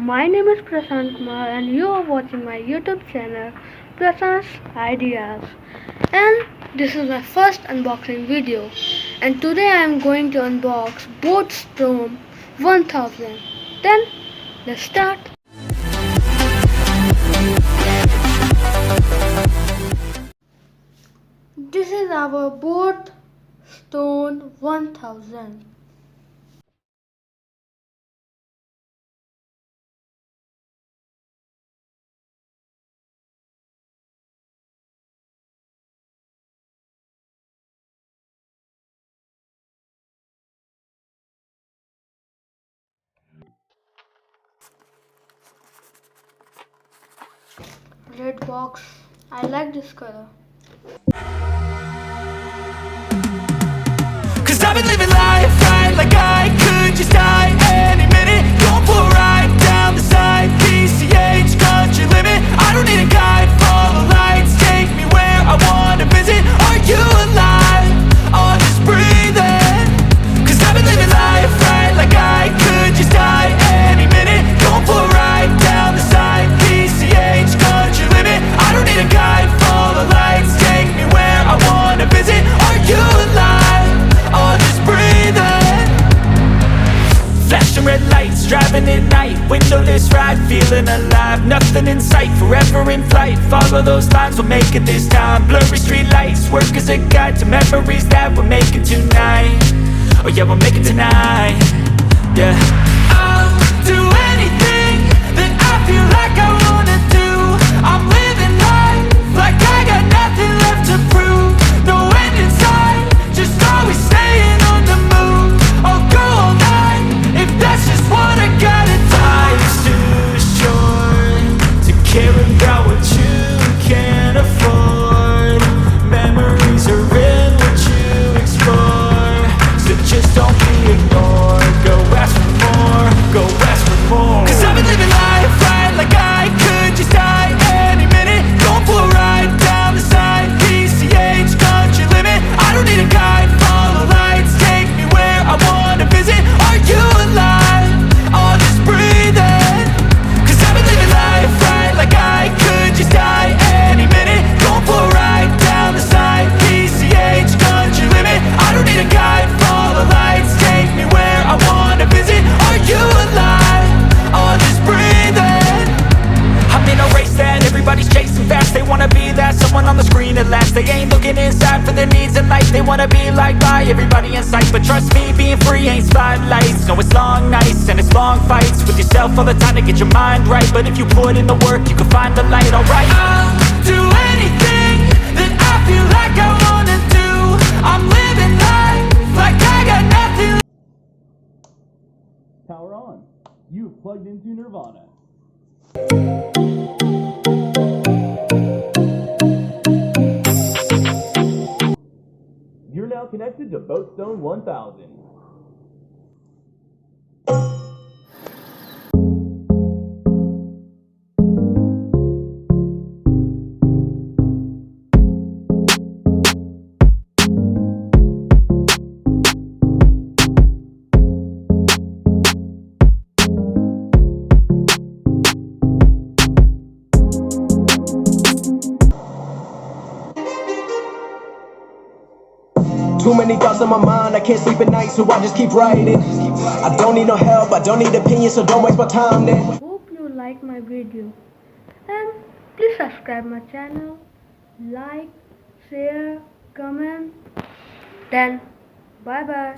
My name is Prashant'S and you are watching my YouTube channel Prashant'S Ideas. And this is my first unboxing video. And today I am going to unbox BoAt 1000. Then let's start. This is our BoAt 1000. Red box. I like this color. Cause I've been living life right like I could just die any minute. Going for a ride down the side, PCH, country limit. I don't need a guide, follow lights, take me where I wanna visit. Are you alive? Or just breathing? Cause I've been living life right like I could just die any minute. Going for a ride down the side, PCH, country limit. I don't need a guide, follow lights, take me where I wanna visit. Are you alive? Or just breathing? Flashing red lights, driving at night, windowless ride, feeling alive. Nothing in sight, forever in flight. Follow those lines, we'll make it this time. Blurry street lights, work as a guide to memories that we're making tonight. Oh yeah, we'll make it tonight. Yeah. I'll do anything that I feel like I wanna do. I'm living life like I got nothing left to prove. No end in sight, just always staying on the move. I'll go all night if that's just what I gotta do. Life's too short to care about what you can't afford. Memories are in what you explore, so just don't be ignored. Go ask for more, go ask for more. Cause I've been living life right like I could just die any minute. Going for a ride down the side, PCH, country limit. I don't need a guide, follow lights, take me where I wanna visit. Are you alive? Or just breathing? Cause I've been living life right like I could just die any minute. Going for a ride down the side, PCH, country limit. I don't need a guide, follow lights, take me where I wanna visit. Are you alive? Or just breathing? I'm in a race that everybody's chasing fast. They wanna be that someone on the screen at last. They ain't looking inside for their needs in life. They wanna be liked by everybody in sight. But trust me, being free ain't spotlights. No, it's long nights and it's long fights with yourself all the time to get your mind right. But if you put in the work, you can find the light, alright. I'll do anything that I feel like I wanna do. I'm living life like I got nothing. Power on. You've plugged into Nirvana. You're now connected to BoAt 1000. Too many thoughts on my mind, I can't sleep at night, so I just keep writing. I don't need no help, I don't need opinions, so don't waste my time then. Hope you like my video. And please subscribe my channel. Like, share, comment. Then bye bye.